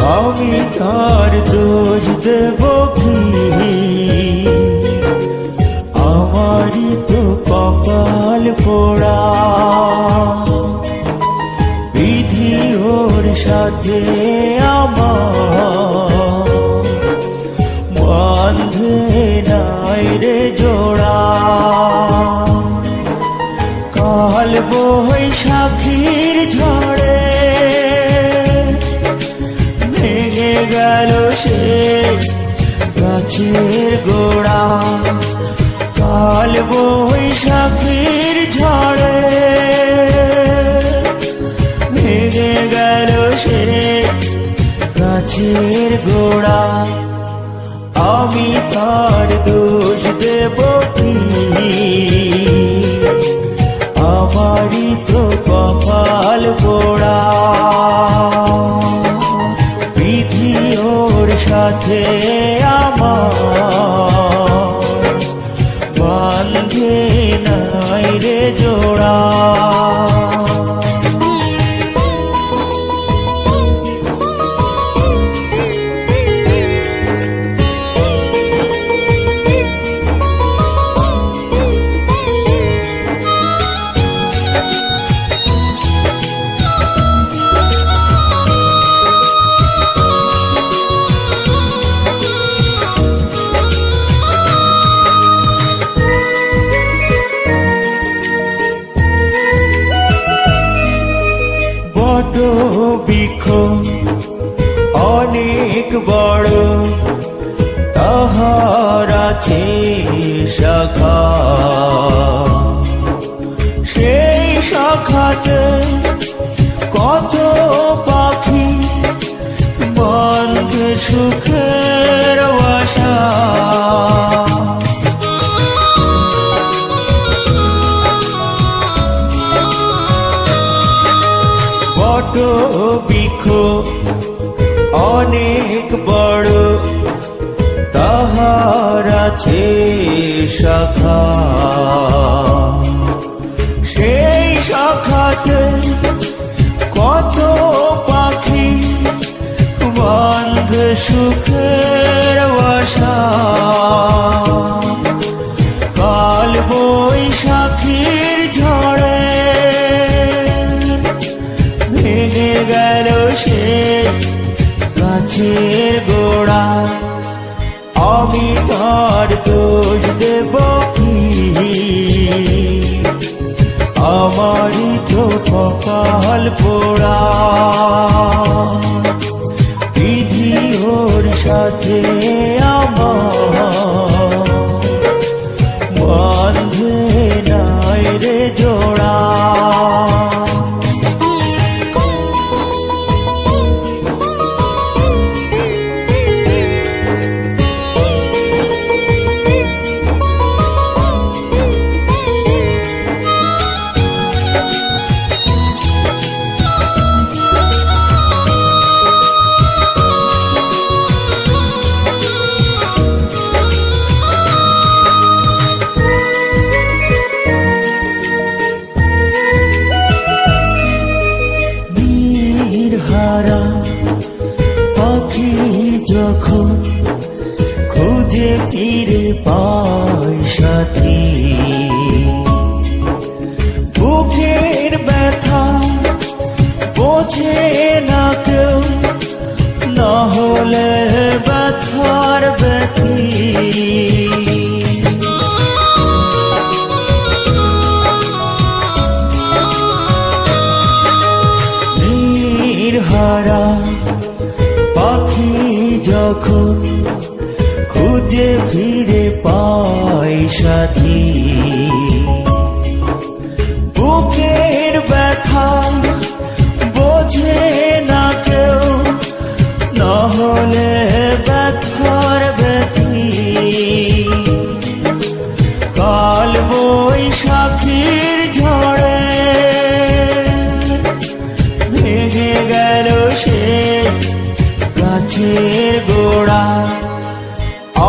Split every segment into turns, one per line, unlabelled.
আমি তার দোষ দেব কি? আমারই তো কপাল পোড়া, বিধি ওর সাথে আমার বাঁধে নাই রে জোড়া। কাল বৈশাখীর ঝড়ে ভেঙে গেল সে গাছের গোড়া। কাল বৈশাখীর ঝড়ে ভেঙে গেল সে গাছের গোড়া। আমি তার দোষ দেব কি? আমারই তো কপাল পোড়া, বিধি ওর সাথে আমার বাঁধে নাই রে জোড়া। বৃক্ষ অনেক বড়, তাহার আছে শাখা। সেই শাখাতে কত পাখি বাঁধে সুখের বাসা। বৃক্ষ অনেক বড়, তাহার আছে শাখা। সেই শাখাতে কত পাখি বাঁধে সুখের বাসা। কাল বৈশাখীর ঝড়ে ভেঙে গেল সে গাছের গোড়া। আমি তার দোষ দেব কি? আমারই তো কপাল পোড়া, বিধি ওর সাথে আমার বাঁধে নাই রে জোড়া। হারা পাখি যখন খুঁজে ফিরে পায় সাথী, বুকের ব্যথা বোঝে না কেউ, না হলে ব্যথার ব্যথী। হারা পাখি যখন খুঁজে ফিরে পায় সাথী, বুকের ব্যথা বোঝে না কেউ, না হলে ব্যথার ব্যথী। কাল বৈশাখীর ঝড়ে ভেঙে গেল সে গাছের গোড়া।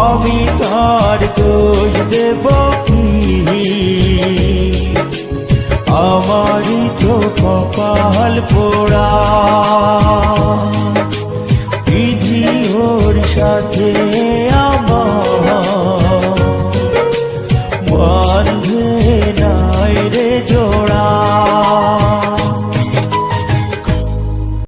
আমি তার দোষ দেব কি? আমারই তো কপাল পোড়া, সাথে